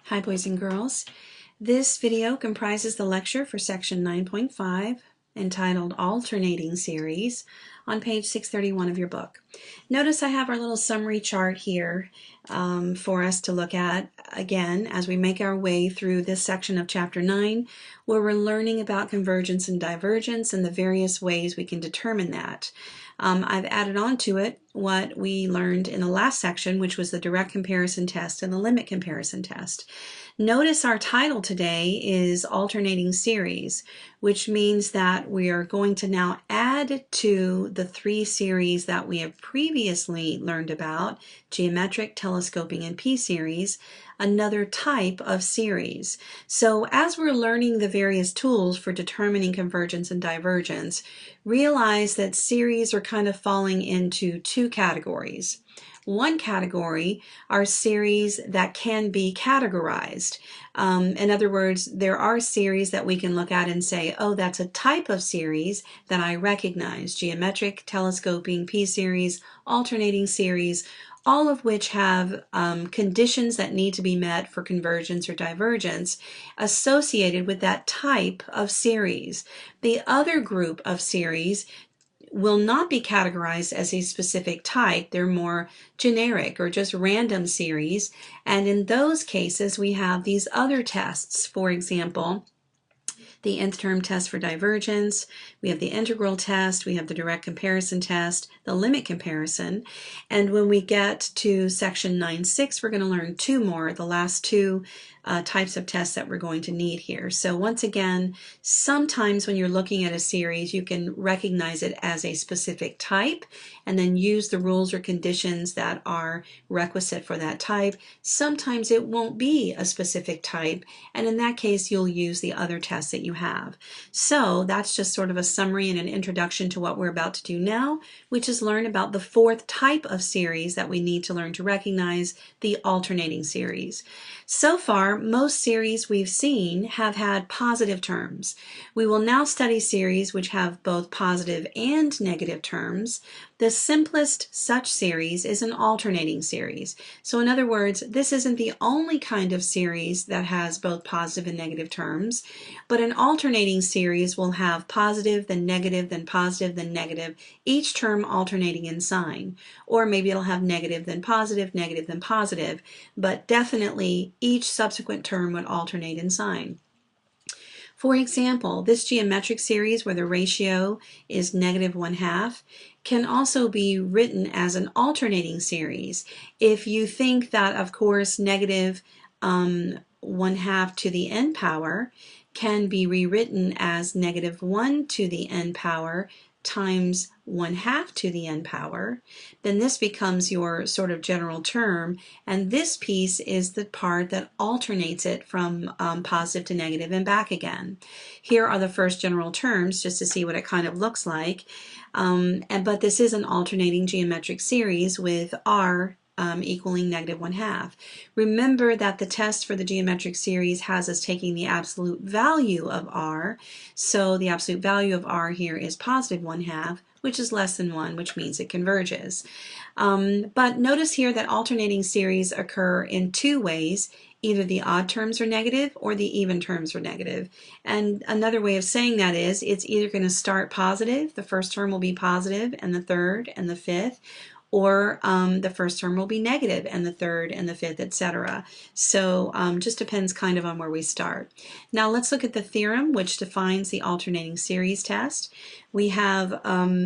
Hi boys and girls. This video comprises the lecture for section 9.5 entitled Alternating Series on page 631 of your book. Notice I have our little summary chart here for us to look at again as we make our way through this section of chapter 9 where we're learning about convergence and divergence and the various ways we can determine that. I've added on to it what we learned in the last section, which was the direct comparison test and the limit comparison test. Notice our title today is Alternating Series, which means that we are going to now add to the three series that we have previously learned about, geometric, telescoping, and p-series, another type of series. So as we're learning the various tools for determining convergence and divergence, realize that series are kind of falling into two categories. One category are series that can be categorized. In other words, there are series that we can look at and say, oh, that's a type of series that I recognize. Geometric, telescoping, p-series, alternating series, all of which have conditions that need to be met for convergence or divergence associated with that type of series. The other group of series will not be categorized as a specific type. They're more generic or just random series. And in those cases, we have these other tests. For example, the nth term test for divergence, we have the integral test, we have the direct comparison test, the limit comparison, and when we get to section 9.6, we're going to learn two more, the last two types of tests that we're going to need here. So once again, sometimes when you're looking at a series, you can recognize it as a specific type and then use the rules or conditions that are requisite for that type. Sometimes it won't be a specific type, and in that case, you'll use the other tests that you have. So that's just sort of a summary and an introduction to what we're about to do now, which is learn about the fourth type of series that we need to learn to recognize, the alternating series. So far, most series we've seen have had positive terms. We will now study series which have both positive and negative terms. The simplest such series is an alternating series. So in other words, this isn't the only kind of series that has both positive and negative terms, but an alternating series will have positive, then negative, then positive, then negative, each term alternating in sign. Or maybe it'll have negative, then positive, but definitely each subsequent term would alternate in sign. For example, this geometric series where the ratio is -1/2 can also be written as an alternating series. If you think that, of course, -1/2 to the n power can be rewritten as -1 to the n power times 1/2 to the n power, then this becomes your sort of general term, and this piece is the part that alternates it from positive to negative and back again. Here are the first general terms just to see what it kind of looks like, but this is an alternating geometric series with r equaling -1/2. Remember that the test for the geometric series has us taking the absolute value of r, so the absolute value of r here is +1/2, which is less than 1, which means it converges. But notice here that alternating series occur in two ways. Either the odd terms are negative or the even terms are negative. And another way of saying that is it's either going to start positive, the first term will be positive, and the third and the fifth, or the first term will be negative and the third and the fifth, etc. So just depends kind of on where we start. Now let's look at the theorem which defines the alternating series test. We have,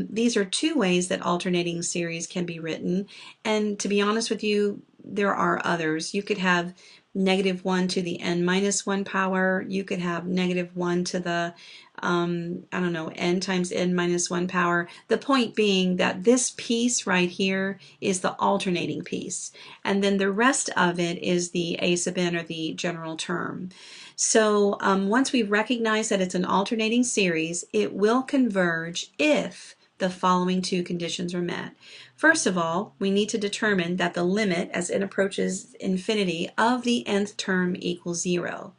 these are two ways that alternating series can be written, and to be honest with you, there are others. You could have -1 to the n-1 power. You could have -1 to the I don't know, n times n-1 power. The point being that this piece right here is the alternating piece, and then the rest of it is the a sub n, or the general term. So once we recognize that it's an alternating series, it will converge if the following two conditions are met. First of all, we need to determine that the limit as n approaches infinity of the nth term equals 0.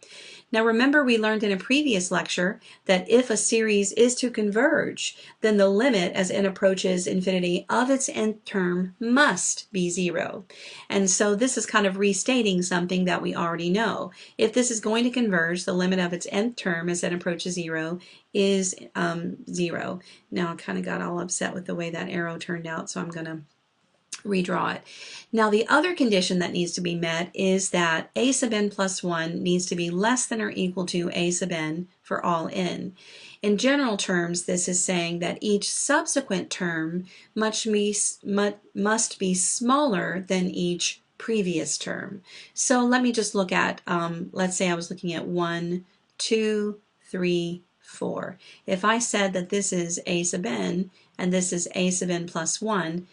Now remember, we learned in a previous lecture that if a series is to converge, then the limit as n approaches infinity of its nth term must be 0. And so this is kind of restating something that we already know. If this is going to converge, the limit of its nth term as n approaches 0 is 0. Now I kind of got all upset with the way that arrow turned out, so I'm going to redraw it. Now the other condition that needs to be met is that a sub n plus 1 needs to be less than or equal to a sub n for all n. In general terms, this is saying that each subsequent term must be smaller than each previous term. So let me just look at, let's say I was looking at 1, 2, 3, 4. If I said that this is a sub n and this is a sub n plus 1,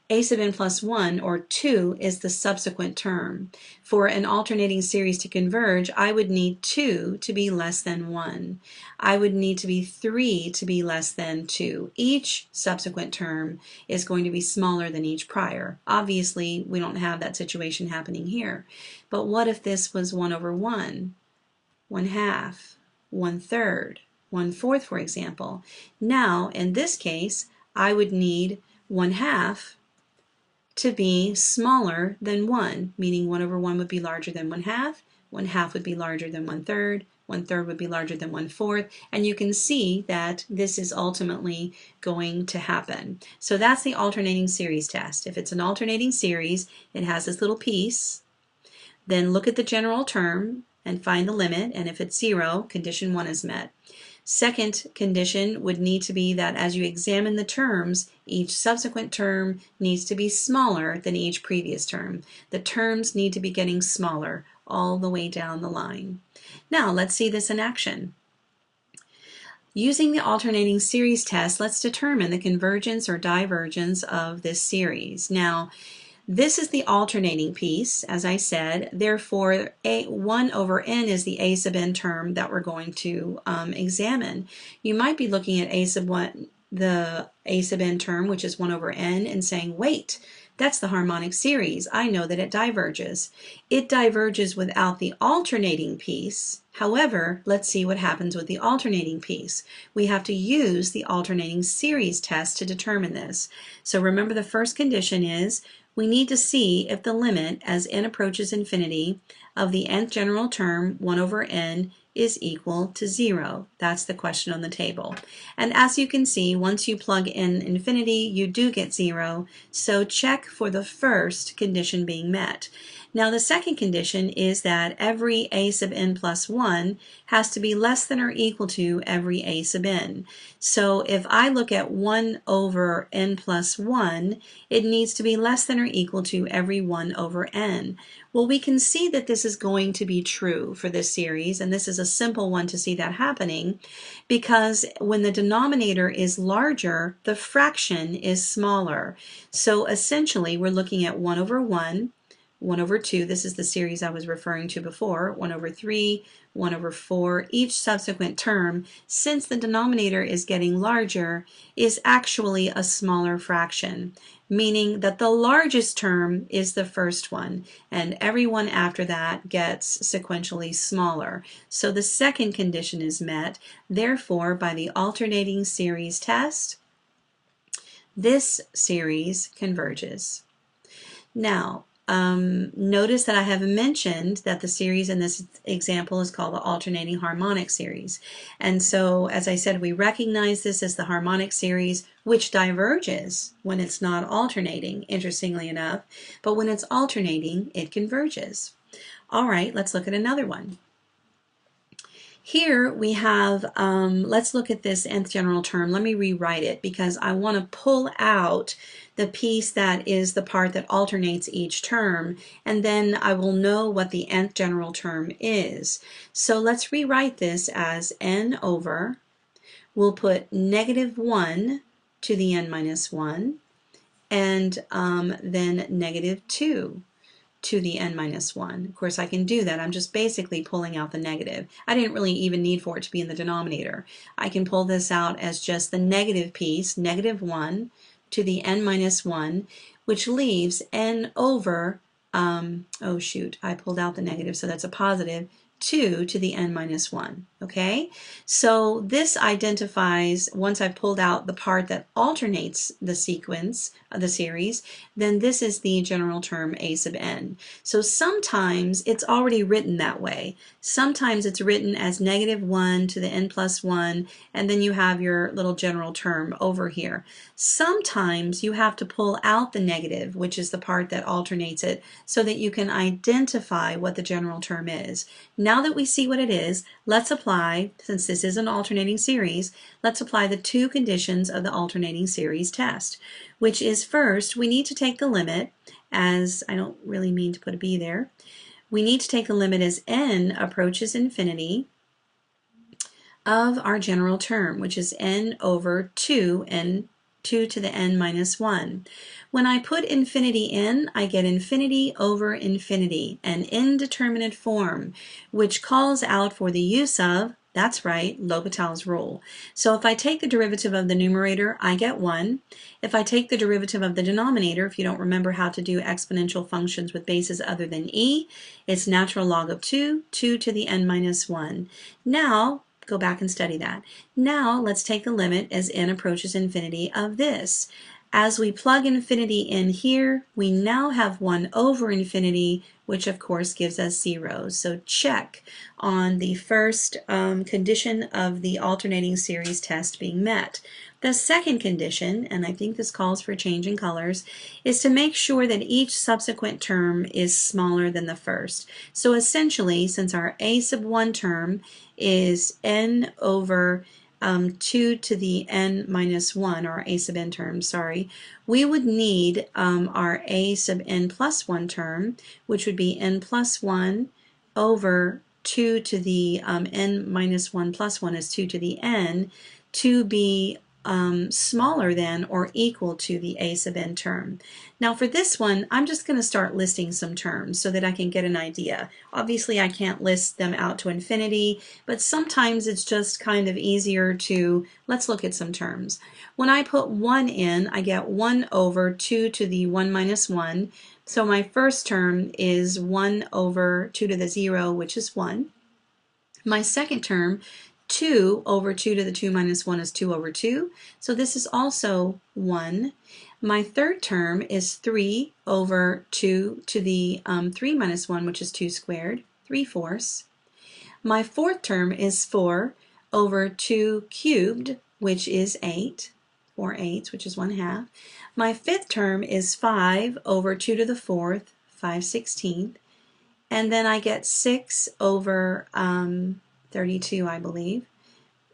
a sub n plus 1, or 2, is the subsequent term. For an alternating series to converge, I would need 2 to be less than 1. I would need to be 3 to be less than 2. Each subsequent term is going to be smaller than each prior. Obviously, we don't have that situation happening here. But what if this was 1 over 1, 1/2, 1/3, 1/4, for example? Now, in this case, I would need 1/2 to be smaller than 1, meaning 1 over 1 would be larger than 1/2, 1/2 would be larger than 1/3, 1/3 would be larger than 1/4, and you can see that this is ultimately going to happen. So that's the alternating series test. If it's an alternating series, it has this little piece, then look at the general term and find the limit, and if it's 0, condition 1 is met. Second condition would need to be that as you examine the terms, each subsequent term needs to be smaller than each previous term. The terms need to be getting smaller all the way down the line. Now let's see this in action. Using the alternating series test, let's determine the convergence or divergence of this series. Now, this is the alternating piece, as I said. Therefore, 1 over n is the a sub n term that we're going to examine. You might be looking at the a sub n term, which is 1 over n, and saying, wait, that's the harmonic series. I know that it diverges. It diverges without the alternating piece. However, let's see what happens with the alternating piece. We have to use the alternating series test to determine this. So remember, the first condition is we need to see if the limit as n approaches infinity of the nth general term, 1 over n, is equal to 0. That's the question on the table. And as you can see, once you plug in infinity, you do get 0. So check for the first condition being met. Now the second condition is that every a sub n plus 1 has to be less than or equal to every a sub n. So if I look at 1 over n plus 1, it needs to be less than or equal to every 1 over n. Well, we can see that this is going to be true for this series, and this is a simple one to see that happening, because when the denominator is larger, the fraction is smaller. So essentially, we're looking at 1 over 1, 1 over 2, this is the series I was referring to before, 1 over 3, 1 over 4. Each subsequent term, since the denominator is getting larger, is actually a smaller fraction, meaning that the largest term is the first one, and everyone after that gets sequentially smaller. So the second condition is met. Therefore, by the alternating series test, this series converges. Now, notice that I have mentioned that the series in this example is called the alternating harmonic series. And so, as I said, we recognize this as the harmonic series, which diverges when it's not alternating, interestingly enough. But when it's alternating, it converges. All right, let's look at another one. Here we have, let's look at this nth general term. Let me rewrite it because I want to pull out the piece that is the part that alternates each term, and then I will know what the nth general term is. So let's rewrite this as n over, we'll put -1 to the n minus 1, and then -2 to the n minus 1. Of course, I can do that. I'm just basically pulling out the negative. I didn't really even need for it to be in the denominator. I can pull this out as just the negative piece, -1 to the n minus 1, which leaves n over, oh shoot, I pulled out the negative, so that's a positive, 2 to the n minus 1, okay? So this identifies, once I've pulled out the part that alternates the sequence of the series, then this is the general term a sub n. So sometimes it's already written that way. Sometimes it's written as negative 1 to the n plus 1, and then you have your little general term over here. Sometimes you have to pull out the negative, which is the part that alternates it, so that you can identify what the general term is. Now that we see what it is, let's apply, since this is an alternating series, let's apply the two conditions of the alternating series test, which is first, we need to take the limit as, I don't really mean to put a b there, we need to take the limit as n approaches infinity of our general term, which is n over 2 to the n minus 1. When I put infinity in, I get infinity over infinity, an indeterminate form, which calls out for the use of, that's right, L'Hopital's rule. So if I take the derivative of the numerator, I get 1. If I take the derivative of the denominator, if you don't remember how to do exponential functions with bases other than e, it's natural log of 2 to the n minus 1. Now, go back and study that. Now let's take the limit as n approaches infinity of this. As we plug infinity in here, we now have 1 over infinity, which of course gives us 0. So check on the first condition of the alternating series test being met. The second condition, and I think this calls for change in colors, is to make sure that each subsequent term is smaller than the first. So essentially, since our a sub 1 term is n over 2 to the n minus 1, or a sub n term, sorry, we would need our a sub n plus 1 term, which would be n plus 1 over 2 to the n minus 1 plus 1 is 2 to the n, to be smaller than or equal to the a sub n term. Now for this one, I'm just going to start listing some terms so that I can get an idea. Obviously I can't list them out to infinity, but sometimes it's just kind of easier to, let's look at some terms. When I put 1 in, I get 1 over 2 to the 1 minus 1. So my first term is 1 over 2 to the 0, which is 1. My second term, 2 over 2 to the 2 minus 1 is 2 over 2. So this is also 1. My third term is 3 over 2 to the 3 minus 1, which is 2 squared, 3/4. My fourth term is 4 over 2 cubed, which is 8, 4/8, which is 1/2. My fifth term is 5 over 2 to the 4th, 5/16. And then I get 6 over 32, I believe,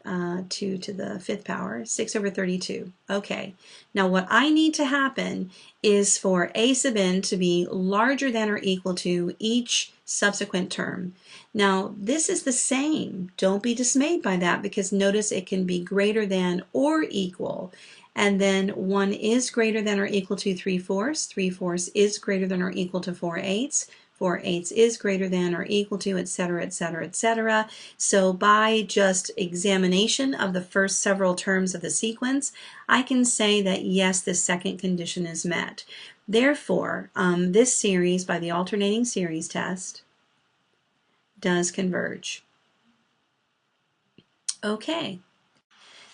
2 to the 5th power, 6 over 32. Okay, now what I need to happen is for a sub n to be larger than or equal to each subsequent term. Now this is the same. Don't be dismayed by that, because notice it can be greater than or equal. And then 1 is greater than or equal to 3/4. 3/4 is greater than or equal to 4/8. 4/8 is greater than or equal to, etc., etc., etc. So by just examination of the first several terms of the sequence, I can say that yes, this second condition is met. Therefore, this series by the alternating series test does converge. Okay.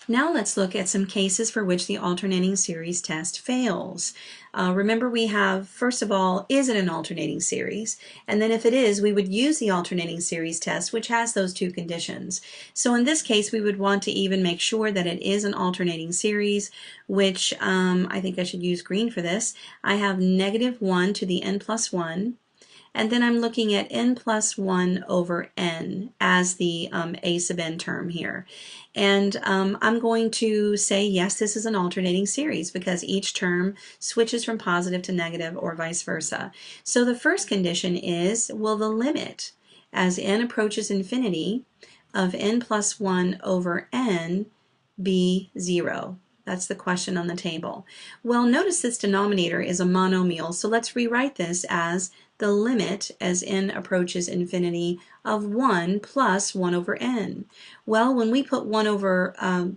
Now let's look at some cases for which the alternating series test fails. Remember, we have, first of all, is it an alternating series? And then if it is, we would use the alternating series test, which has those two conditions. So in this case, we would want to even make sure that it is an alternating series, which I think I should use green for this. I have negative 1 to the n plus 1. And then I'm looking at n plus 1 over n as the a sub n term here. And I'm going to say, yes, this is an alternating series because each term switches from positive to negative or vice versa. So the first condition is, will the limit as n approaches infinity of n plus 1 over n be 0? That's the question on the table. Well, notice this denominator is a monomial, so let's rewrite this as the limit as n approaches infinity of 1 plus 1 over n. Well, when we put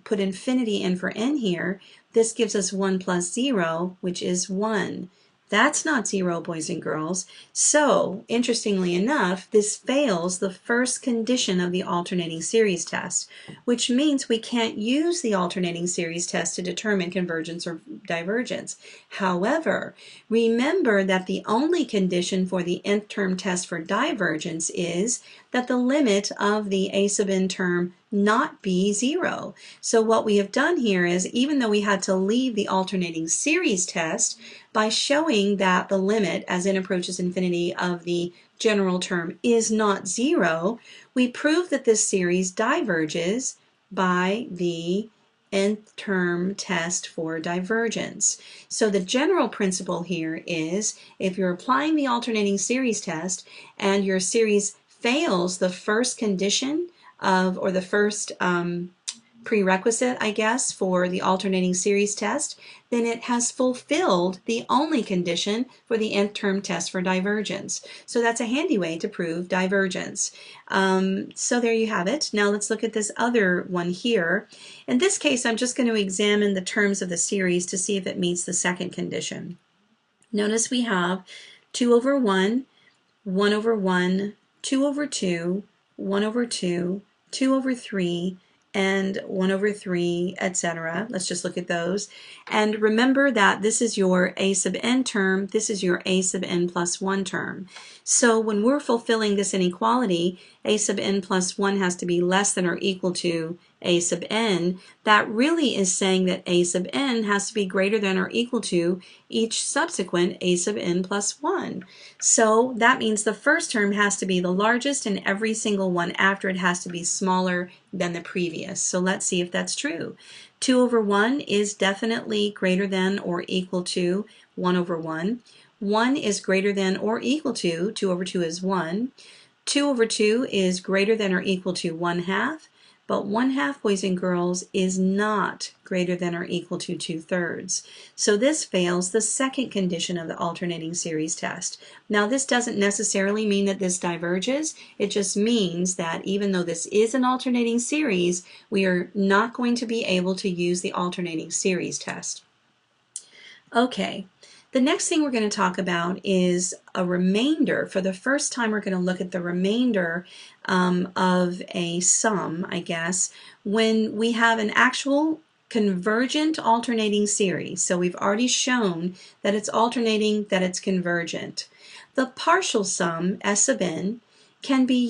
put infinity in for n here, this gives us 1 plus 0, which is 1. That's not 0, boys and girls. So, interestingly enough, this fails the first condition of the alternating series test, which means we can't use the alternating series test to determine convergence or divergence. However, remember that the only condition for the nth term test for divergence is that the limit of the a sub n term not be 0. So what we have done here is, even though we had to leave the alternating series test, by showing that the limit as n approaches infinity of the general term is not 0, we prove that this series diverges by the nth term test for divergence. So the general principle here is, if you're applying the alternating series test and your series fails the first condition of, or the first prerequisite, I guess, for the alternating series test, then it has fulfilled the only condition for the nth term test for divergence. So that's a handy way to prove divergence. So there you have it. Now let's look at this other one here. In this case, I'm just going to examine the terms of the series to see if it meets the second condition. Notice we have 2 over 1, 1 over 1, 2 over 2, 1 over 2, 2 over 3, and 1 over 3, etc. Let's just look at those. And remember that this is your a sub n term, this is your a sub n plus 1 term. So when we're fulfilling this inequality, a sub n plus 1 has to be less than or equal to a sub n. That really is saying that a sub n has to be greater than or equal to each subsequent a sub n plus 1. So that means the first term has to be the largest and every single one after it has to be smaller than the previous. So let's see if that's true. 2 over 1 is definitely greater than or equal to 1 over 1. 1 is greater than or equal to 2 over 2 is 1. 2 over 2 is greater than or equal to 1/2. But 1/2, boys and girls, is not greater than or equal to 2/3. So this fails the second condition of the alternating series test. Now this doesn't necessarily mean that this diverges. It just means that even though this is an alternating series, we are not going to be able to use the alternating series test. Okay. The next thing we're going to talk about is a remainder. For the first time, we're going to look at the remainder of a sum, I guess, when we have an actual convergent alternating series. So we've already shown that it's alternating, that it's convergent. The partial sum, S sub n, can be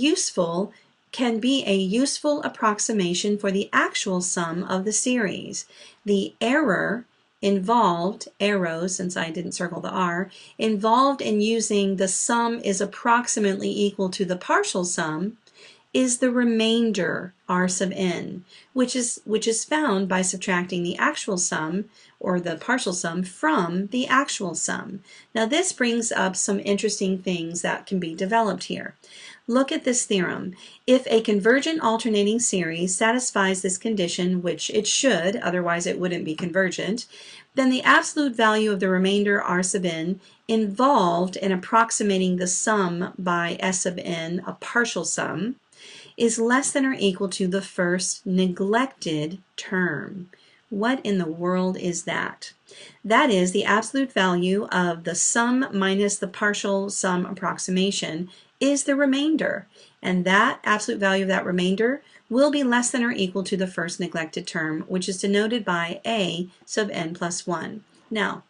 a useful approximation for the actual sum of the series. The error involved, arrows, since I didn't circle the R, involved in using the sum is approximately equal to the partial sum is the remainder, R sub n, which is found by subtracting the actual sum, or the partial sum, from the actual sum. Now this brings up some interesting things that can be developed here. Look at this theorem. If a convergent alternating series satisfies this condition, which it should, otherwise it wouldn't be convergent, then the absolute value of the remainder R sub n involved in approximating the sum by S sub n, a partial sum, is less than or equal to the first neglected term. What in the world is that? That is the absolute value of the sum minus the partial sum approximation is the remainder, and that absolute value of that remainder will be less than or equal to the first neglected term, which is denoted by a sub n plus 1. Now,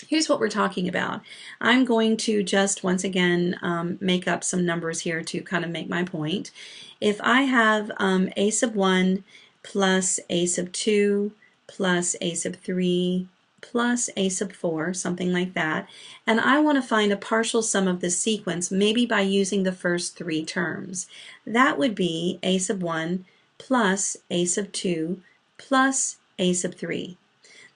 here's what we're talking about. I'm going to just once again make up some numbers here to kind of make my point. If I have a sub 1 plus a sub 2 plus a sub 3 plus a sub 4, something like that, and I want to find a partial sum of this sequence, maybe by using the first 3 terms. That would be a sub 1 plus a sub 2 plus a sub 3.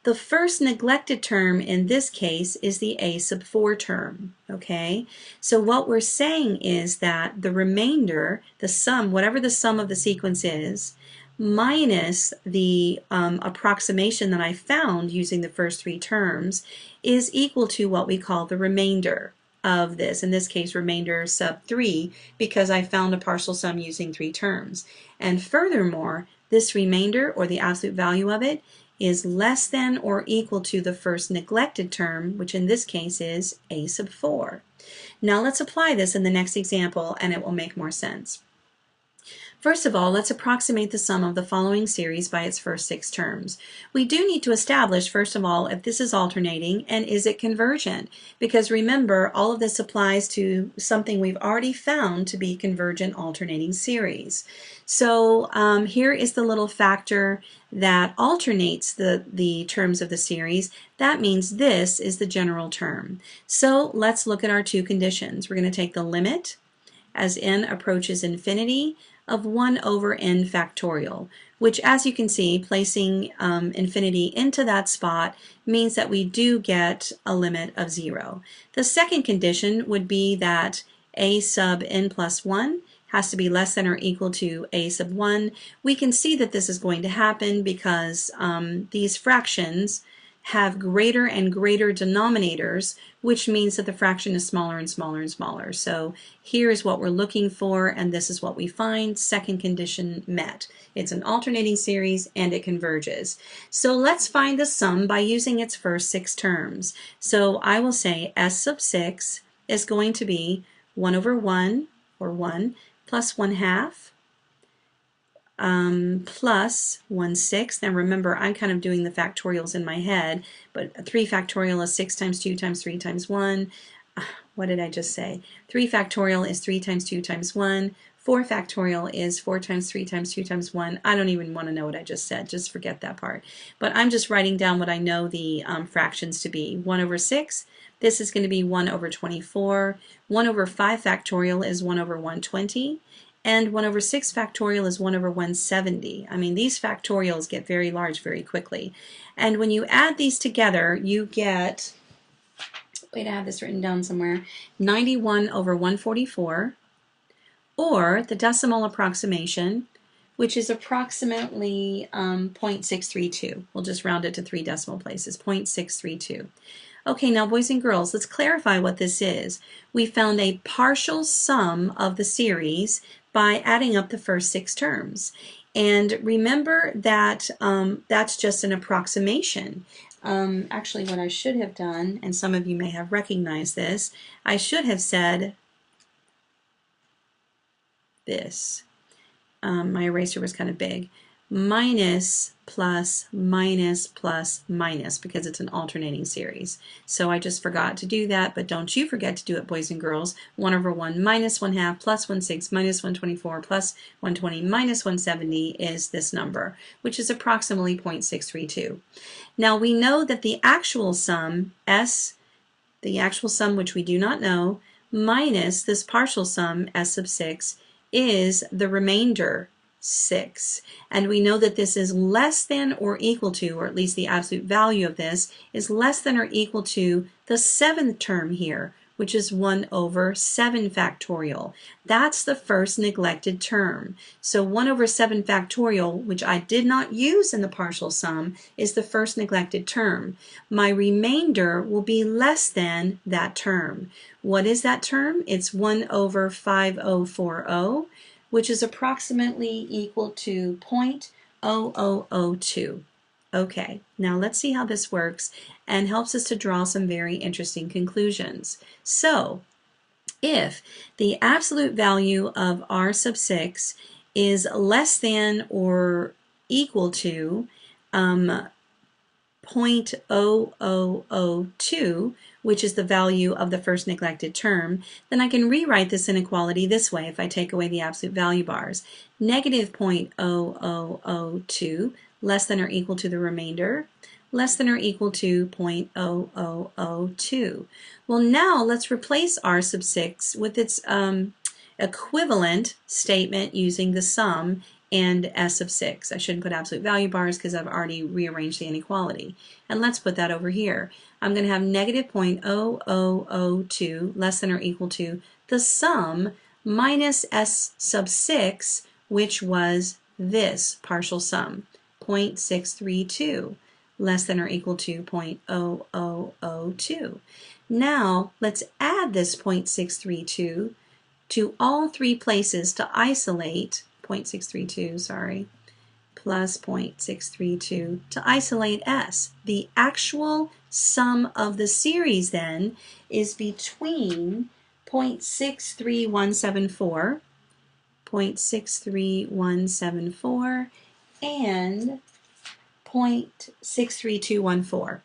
The first neglected term in this case is the a sub 4 term, okay? So what we're saying is that the remainder, the sum, whatever the sum of the sequence is, minus the approximation that I found using the first 3 terms, is equal to what we call the remainder of this, in this case remainder sub 3, because I found a partial sum using 3 terms. And furthermore, this remainder, or the absolute value of it, is less than or equal to the first neglected term, which in this case is a sub 4. Now let's apply this in the next example and it will make more sense. First of all, let's approximate the sum of the following series by its first 6 terms. We do need to establish, first of all, if this is alternating and is it convergent, because remember, all of this applies to something we've already found to be convergent alternating series. So here is the little factor that alternates the terms of the series. That means this is the general term. So let's look at our two conditions. We're going to take the limit as n approaches infinity of 1 over n factorial, which, as you can see, placing infinity into that spot means that we do get a limit of 0. The second condition would be that a sub n plus 1 has to be less than or equal to a sub 1. We can see that this is going to happen because these fractions have greater and greater denominators, which means that the fraction is smaller and smaller and smaller. So here is what we're looking for, and this is what we find. Second condition met. It's an alternating series and it converges. So let's find the sum by using its first 6 terms. So I will say s sub 6 is going to be 1 over 1, or 1, plus 1/2, plus 1/6. Now remember, I'm kind of doing the factorials in my head, but 3 factorial is 6 times 2 times 3 times 1. What did I just say? 3 factorial is 3 times 2 times 1. 4 factorial is 4 times 3 times 2 times 1. I don't even want to know what I just said. Just forget that part. But I'm just writing down what I know the fractions to be. 1 over 6. This is going to be 1 over 24. 1 over 5 factorial is 1 over 120. And 1 over 6 factorial is 1 over 170. I mean, these factorials get very large very quickly. And when you add these together, you get, wait, I have this written down somewhere, 91 over 144, or the decimal approximation, which is approximately 0.632. We'll just round it to 3 decimal places, 0.632. Okay, now boys and girls, let's clarify what this is. We found a partial sum of the series by adding up the first 6 terms. And remember that that's just an approximation. Actually, what I should have done, and some of you may have recognized this, I should have said this. My eraser was kind of big. Minus, plus, minus, plus, minus, because it's an alternating series. So I just forgot to do that, but don't you forget to do it, boys and girls. 1 over 1 minus 1/2 plus 1/6 minus 124 plus 120 minus 170 is this number, which is approximately 0.632. Now we know that the actual sum, S, the actual sum which we do not know, minus this partial sum, S sub 6, is the remainder, 6. And we know that this is less than or equal to, or at least the absolute value of this, is less than or equal to the 7th term here, which is 1 over 7 factorial. That's the first neglected term. So 1 over 7 factorial, which I did not use in the partial sum, is the first neglected term. My remainder will be less than that term. What is that term? It's 1 over 5040, which is approximately equal to 0.0002. Okay, now let's see how this works and helps us to draw some very interesting conclusions. So, if the absolute value of r sub 6 is less than or equal to 0.0002, which is the value of the first neglected term, then I can rewrite this inequality this way if I take away the absolute value bars. Negative 0.0002, less than or equal to the remainder, less than or equal to 0.0002. Well, now let's replace r sub 6 with its equivalent statement using the sum and s of 6. I shouldn't put absolute value bars because I've already rearranged the inequality. And let's put that over here. I'm going to have negative 0.0002 less than or equal to the sum minus s sub 6, which was this partial sum, 0.632 less than or equal to 0.0002. Now let's add this 0.632 to all 3 places to isolate 0.632, sorry, plus 0.632 to isolate S. The actual sum of the series then is between 0.63174 and 0.63214.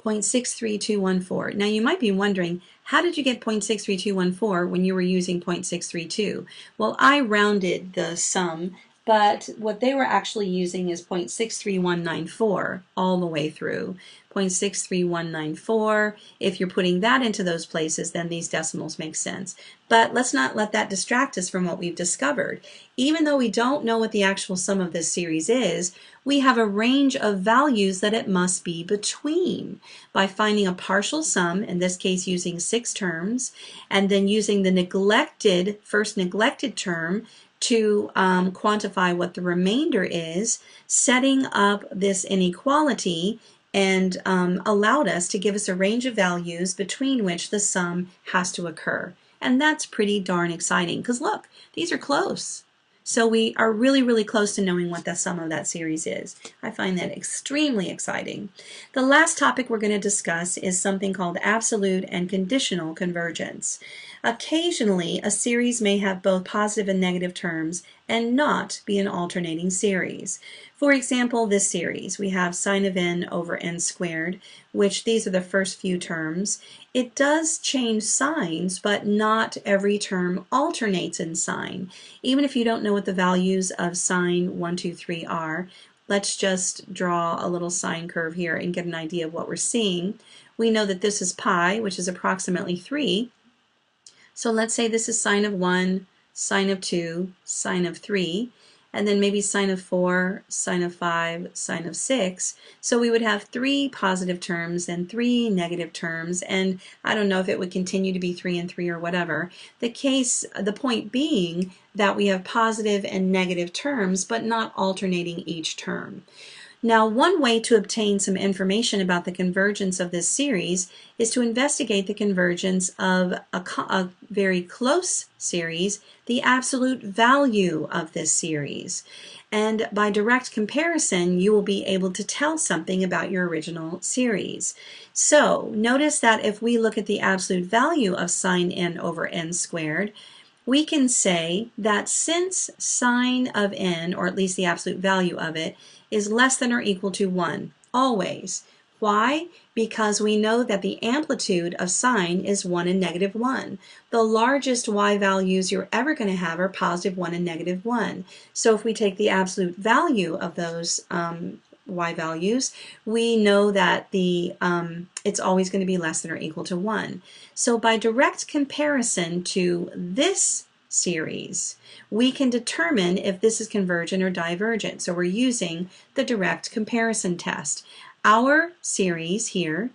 0.63214. Now you might be wondering, how did you get 0.63214 when you were using 0.632? Well, I rounded the sum, but what they were actually using is 0.63194 all the way through. 0.63194. If you're putting that into those places, then these decimals make sense. But let's not let that distract us from what we've discovered. Even though we don't know what the actual sum of this series is, we have a range of values that it must be between by finding a partial sum, in this case using 6 terms, and then using the first neglected term to quantify what the remainder is, setting up this inequality and allowed us to give us a range of values between which the sum has to occur. And that's pretty darn exciting because look, these are close. So we are really, really close to knowing what the sum of that series is. I find that extremely exciting. The last topic we're going to discuss is something called absolute and conditional convergence. Occasionally, a series may have both positive and negative terms and not be an alternating series. For example, this series, we have sine of n over n squared, which these are the first few terms. It does change signs, but not every term alternates in sign. Even if you don't know what the values of sine 1, 2, 3 are, let's just draw a little sine curve here and get an idea of what we're seeing. We know that this is pi, which is approximately 3. So let's say this is sine of 1, sine of 2, sine of 3, and then maybe sine of 4, sine of 5, sine of 6. So we would have 3 positive terms and 3 negative terms, and I don't know if it would continue to be 3 and 3 or whatever. The point being that we have positive and negative terms, but not alternating each term. Now, one way to obtain some information about the convergence of this series is to investigate the convergence of a very close series, the absolute value of this series. And by direct comparison, you will be able to tell something about your original series. So, notice that if we look at the absolute value of sine n over n squared, we can say that since sine of n, or at least the absolute value of it, is less than or equal to 1, always. Why? Because we know that the amplitude of sine is 1 and negative 1. The largest y values you're ever going to have are positive 1 and negative 1. So if we take the absolute value of those y values, we know that it's always going to be less than or equal to 1. So by direct comparison to this series, we can determine if this is convergent or divergent. So we're using the direct comparison test. Our series here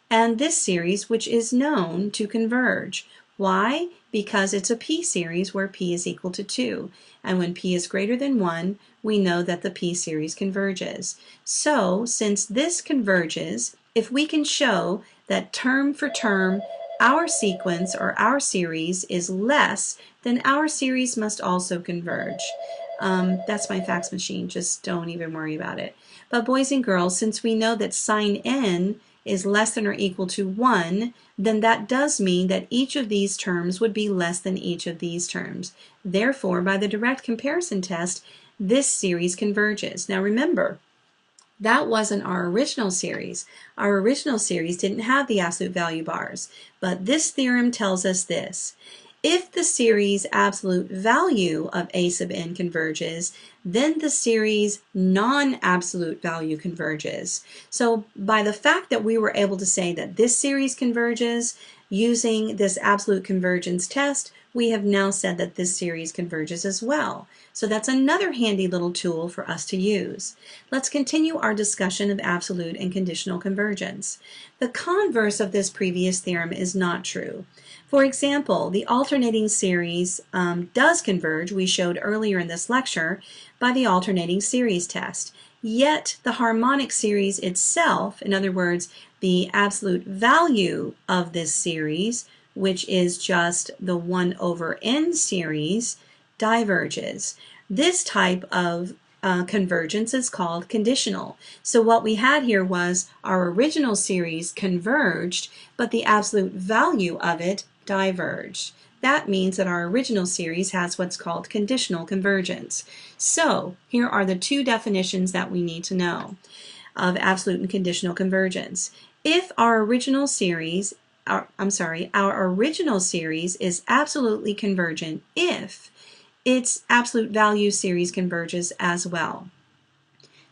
and this series, which is known to converge. Why? Because it's a p-series where p is equal to 2. And when p is greater than 1, we know that the p-series converges. So, since this converges, if we can show that term for term our sequence or our series is less, then our series must also converge. That's my fax machine, just don't even worry about it. But boys and girls, since we know that sine n is less than or equal to 1, then that does mean that each of these terms would be less than each of these terms. Therefore, by the direct comparison test, this series converges. Now remember, that wasn't our original series. Our original series didn't have the absolute value bars, but this theorem tells us this. If the series absolute value of a sub n converges, then the series non-absolute value converges. So by the fact that we were able to say that this series converges using this absolute convergence test, we have now said that this series converges as well. So that's another handy little tool for us to use. Let's continue our discussion of absolute and conditional convergence. The converse of this previous theorem is not true. For example, the alternating series does converge, we showed earlier in this lecture, by the alternating series test. Yet the harmonic series itself, in other words, the absolute value of this series, which is just the 1 over n series, diverges. This type of convergence is called conditional. So what we had here was our original series converged, but the absolute value of it diverged. That means that our original series has what's called conditional convergence. So here are the two definitions that we need to know of absolute and conditional convergence. If our original series, our original series is absolutely convergent if its absolute value series converges as well.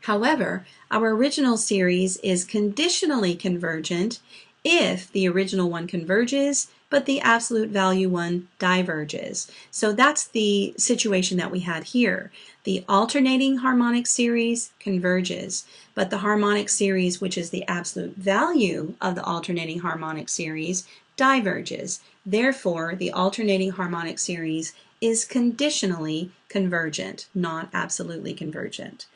However, our original series is conditionally convergent if the original one converges, but the absolute value one diverges. So that's the situation that we had here. The alternating harmonic series converges, but the harmonic series, which is the absolute value of the alternating harmonic series, diverges. Therefore, the alternating harmonic series is conditionally convergent, not absolutely convergent.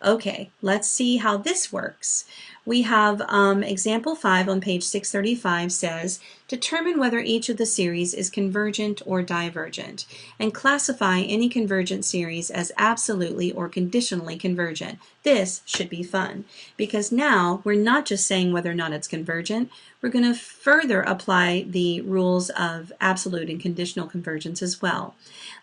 Okay, let's see how this works. We have example 5 on page 635 says, determine whether each of the series is convergent or divergent, and classify any convergent series as absolutely or conditionally convergent. This should be fun, because now we're not just saying whether or not it's convergent, we're going to further apply the rules of absolute and conditional convergence as well.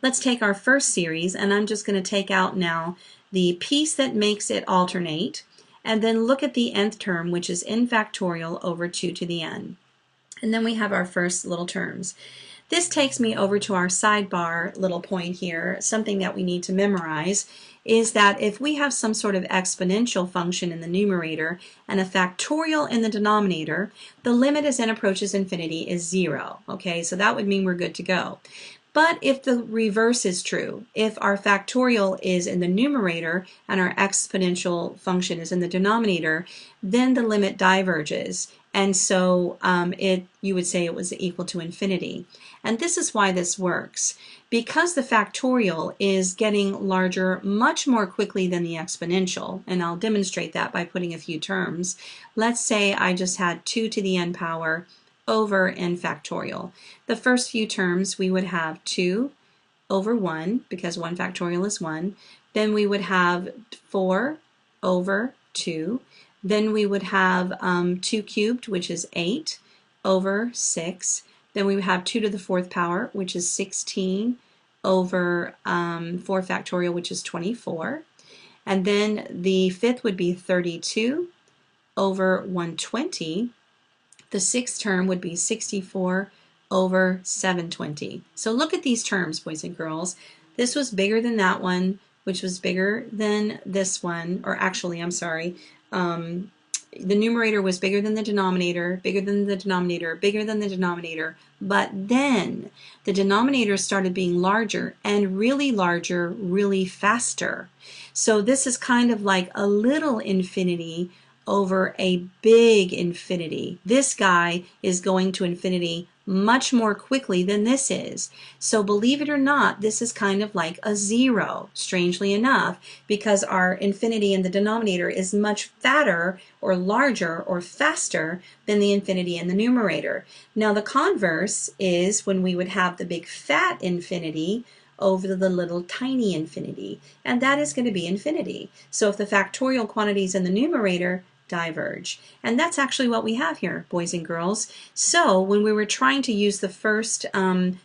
Let's take our first series, and I'm just going to take out now the piece that makes it alternate, and then look at the nth term, which is n factorial over 2 to the n. And then we have our first little terms. This takes me over to our sidebar little point here. Something that we need to memorize is that if we have some sort of exponential function in the numerator and a factorial in the denominator, the limit as n approaches infinity is 0. Okay, so that would mean we're good to go. But if the reverse is true, if our factorial is in the numerator and our exponential function is in the denominator, then the limit diverges. And so you would say it was equal to infinity. And this is why this works. Because the factorial is getting larger much more quickly than the exponential, and I'll demonstrate that by putting a few terms. Let's say I just had 2 to the n power over n factorial. The first few terms we would have 2 over 1, because 1 factorial is 1. Then we would have 4 over 2. Then we would have 2 cubed, which is 8, over 6. Then we would have 2 to the 4th power, which is 16, over 4 factorial, which is 24. And then the 5th would be 32 over 120. The 6th term would be 64 over 720. So look at these terms, boys and girls. This was bigger than that one, which was bigger than this one, or actually, I'm sorry, the numerator was bigger than the denominator, bigger than the denominator, bigger than the denominator, but then the denominator started being larger and really larger, really faster. So this is kind of like a little infinity over a big infinity. This guy is going to infinity much more quickly than this is. So believe it or not, this is kind of like a 0, strangely enough, because our infinity in the denominator is much fatter or larger or faster than the infinity in the numerator. Now the converse is when we would have the big fat infinity over the little tiny infinity, and that is going to be infinity. So if the factorial quantities in the numerator diverge. And that's actually what we have here, boys and girls. So when we were trying to use the first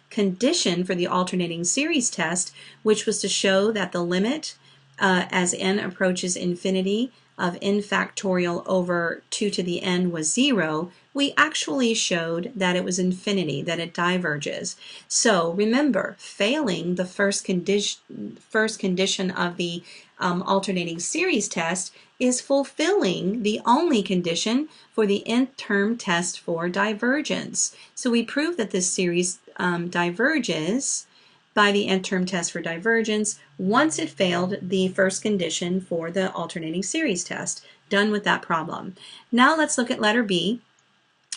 condition for the alternating series test, which was to show that the limit as n approaches infinity of n factorial over 2 to the n was 0, we actually showed that it was infinity, that it diverges. So remember, failing the first condition of the alternating series test is fulfilling the only condition for the nth term test for divergence. So we prove that this series diverges by the nth term test for divergence once it failed the first condition for the alternating series test. Done with that problem. Now let's look at letter B.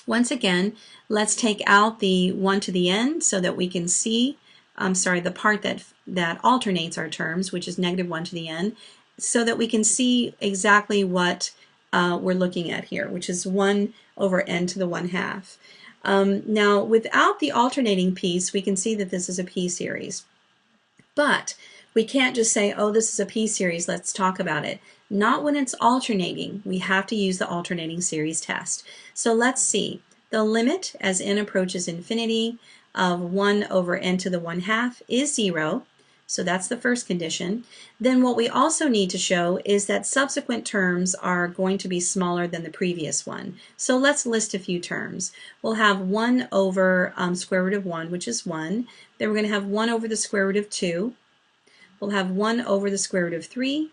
Once again, let's take out the 1 to the n so that we can see, the part that alternates our terms, which is negative 1 to the n, so that we can see exactly what we're looking at here, which is 1 over n to the 1/2. Now, without the alternating piece, we can see that this is a p-series. But we can't just say, oh, this is a p-series, let's talk about it. Not when it's alternating. We have to use the alternating series test. So let's see. The limit as n approaches infinity of 1 over n to the 1/2 is 0. So that's the first condition. Then what we also need to show is that subsequent terms are going to be smaller than the previous one. So let's list a few terms. We'll have 1 over square root of 1, which is 1. Then we're going to have 1 over the square root of 2. We'll have 1 over the square root of 3.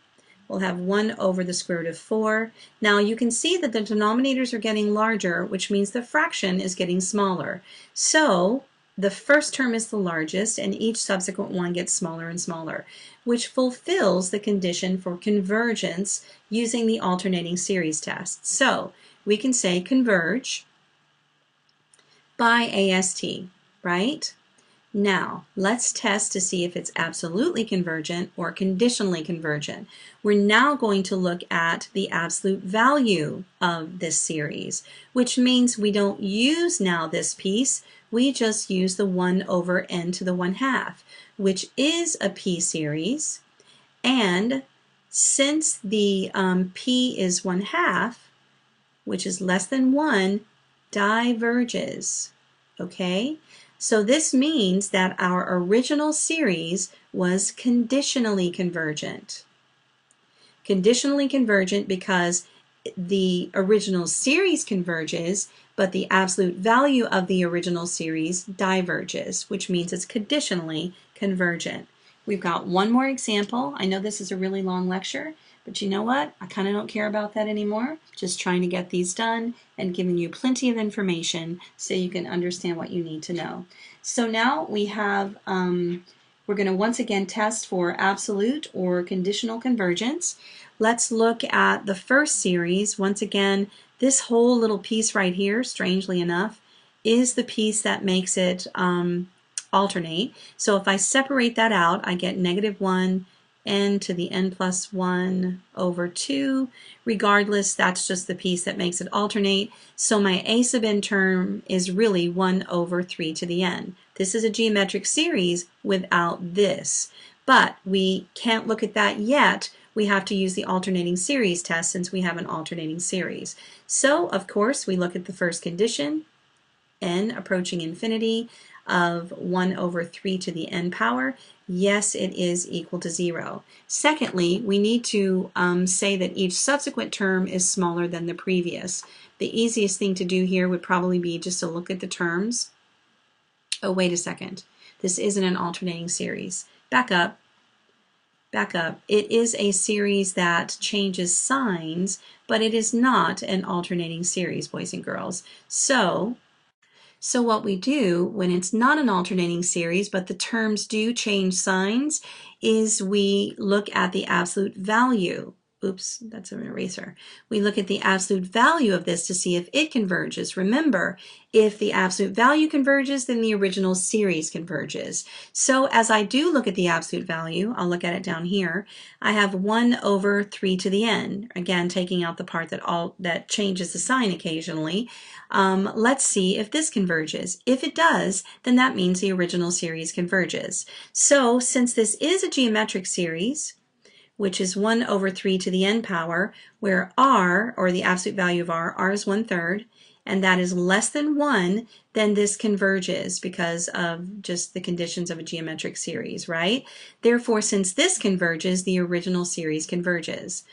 We'll have 1 over the square root of 4. Now you can see that the denominators are getting larger, which means the fraction is getting smaller. So the first term is the largest, and each subsequent one gets smaller and smaller, which fulfills the condition for convergence using the alternating series test. So we can say converge by AST, right? Now, let's test to see if it's absolutely convergent or conditionally convergent. We're now going to look at the absolute value of this series, which means we don't use now this piece, we just use the 1 over n to the 1/2, which is a p-series, and since the p is 1/2, which is less than 1, diverges, okay? So this means that our original series was conditionally convergent. Conditionally convergent because the original series converges, but the absolute value of the original series diverges, which means it's conditionally convergent. We've got one more example. I know this is a really long lecture, but you know what? I kind of don't care about that anymore. Just trying to get these done and giving you plenty of information so you can understand what you need to know. So now we have, we're going to once again test for absolute or conditional convergence. Let's look at the first series. Once again, this whole little piece right here, strangely enough, is the piece that makes it alternate. So if I separate that out, I get -1 n to the n plus 1 over 2. Regardless, that's just the piece that makes it alternate. So my a sub n term is really 1 over 3 to the n. This is a geometric series without this. But we can't look at that yet. We have to use the alternating series test since we have an alternating series. So, of course, we look at the first condition, n approaching infinity of 1 over 3 to the n power. Yes, it is equal to 0. Secondly, we need to say that each subsequent term is smaller than the previous. The easiest thing to do here would probably be just to look at the terms. Oh, wait a second. This isn't an alternating series. Back up. Back up. It is a series that changes signs, but it is not an alternating series, boys and girls. So what we do when it's not an alternating series, but the terms do change signs, is we look at the absolute value. Oops, that's an eraser. We look at the absolute value of this to see if it converges. Remember, if the absolute value converges, then the original series converges. So as I do look at the absolute value, I'll look at it down here, I have 1 over 3 to the n. Again, taking out the part that changes the sign occasionally. Let's see if this converges. If it does, then that means the original series converges. So since this is a geometric series, which is 1 over 3 to the n power, where r, or the absolute value of r is 1/3, and that is less than 1, then this converges because of just the conditions of a geometric series, right? Therefore, since this converges, the original series converges.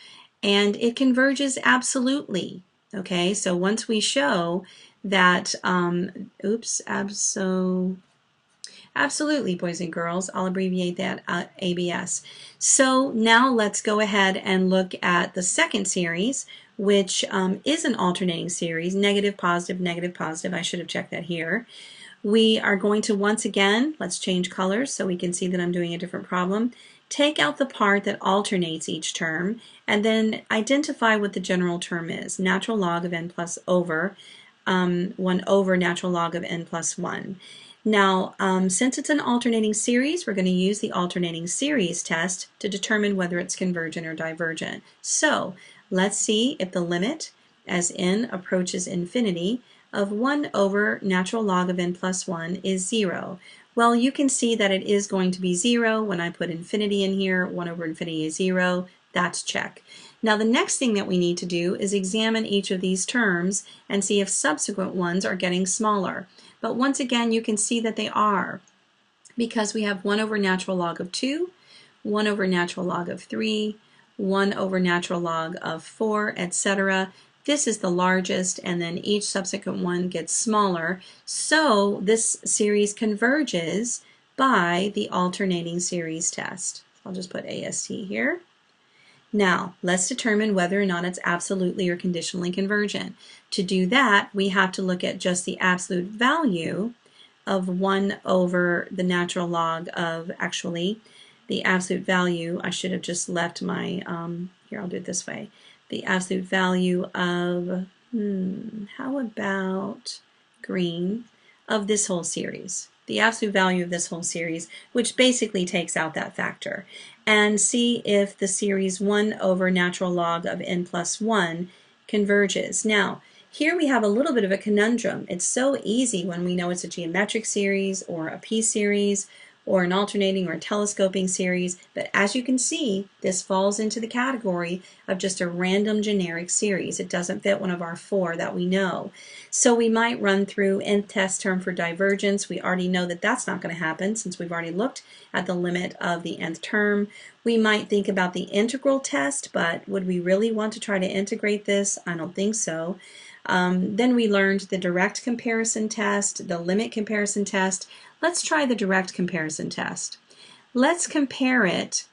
And it converges absolutely, okay? So once we show that, absolutely, boys and girls, I'll abbreviate that ABS. So now let's go ahead and look at the second series, which is an alternating series, negative, positive. I should have checked that here. We are going to once again, let's change colors so we can see that I'm doing a different problem. Take out the part that alternates each term and then identify what the general term is. Natural log of n plus over 1 over natural log of n plus 1. Now, since it's an alternating series, we're going to use the alternating series test to determine whether it's convergent or divergent. So let's see if the limit as n approaches infinity of 1 over natural log of n plus 1 is 0. Well, you can see that it is going to be 0 when I put infinity in here. 1 over infinity is 0. That's check. Now the next thing that we need to do is examine each of these terms and see if subsequent ones are getting smaller. But once again, you can see that they are, because we have 1 over natural log of 2, 1 over natural log of 3, 1 over natural log of 4, etc. This is the largest, and then each subsequent one gets smaller. So this series converges by the alternating series test. I'll just put AST here. Now, let's determine whether or not it's absolutely or conditionally convergent. To do that, we have to look at just the absolute value of 1 over the natural log of, actually, the absolute value, I should have just left my, here, I'll do it this way. The absolute value of, how about green, of this whole series. The absolute value of this whole series, which basically takes out that factor. And see if the series 1 over natural log of n plus 1 converges. Now, here we have a little bit of a conundrum. It's so easy when we know it's a geometric series or a p-series or an alternating or a telescoping series, but as you can see, this falls into the category of just a random generic series. It doesn't fit one of our 4 that we know. So we might run through nth test term for divergence. We already know that that's not going to happen since we've already looked at the limit of the nth term. We might think about the integral test, but would we really want to try to integrate this? I don't think so. Then we learned the direct comparison test, the limit comparison test. Let's try the direct comparison test. Let's compare it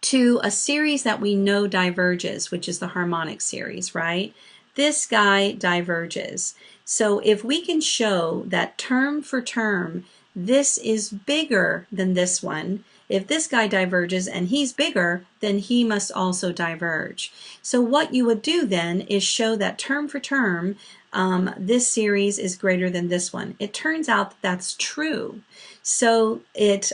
to a series that we know diverges, which is the harmonic series, right? This guy diverges. So if we can show that term for term, this is bigger than this one, if this guy diverges and he's bigger, then he must also diverge. So what you would do then is show that term for term, this series is greater than this one. It turns out that that's true. So it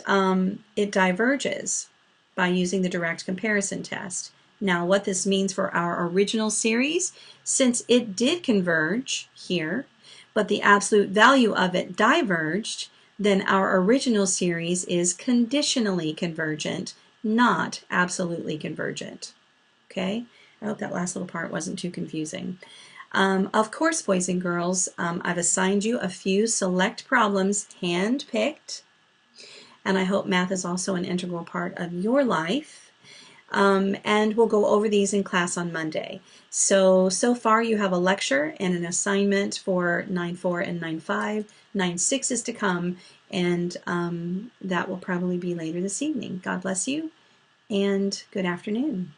diverges by using the direct comparison test. Now what this means for our original series, since it did converge here, but the absolute value of it diverged, then our original series is conditionally convergent, not absolutely convergent. Okay? I hope that last little part wasn't too confusing. Of course, boys and girls, I've assigned you a few select problems hand-picked, and I hope math is also an integral part of your life. And we'll go over these in class on Monday. So far you have a lecture and an assignment for 9.4 and 9.5. 9.6 is to come, and that will probably be later this evening. God bless you, and good afternoon.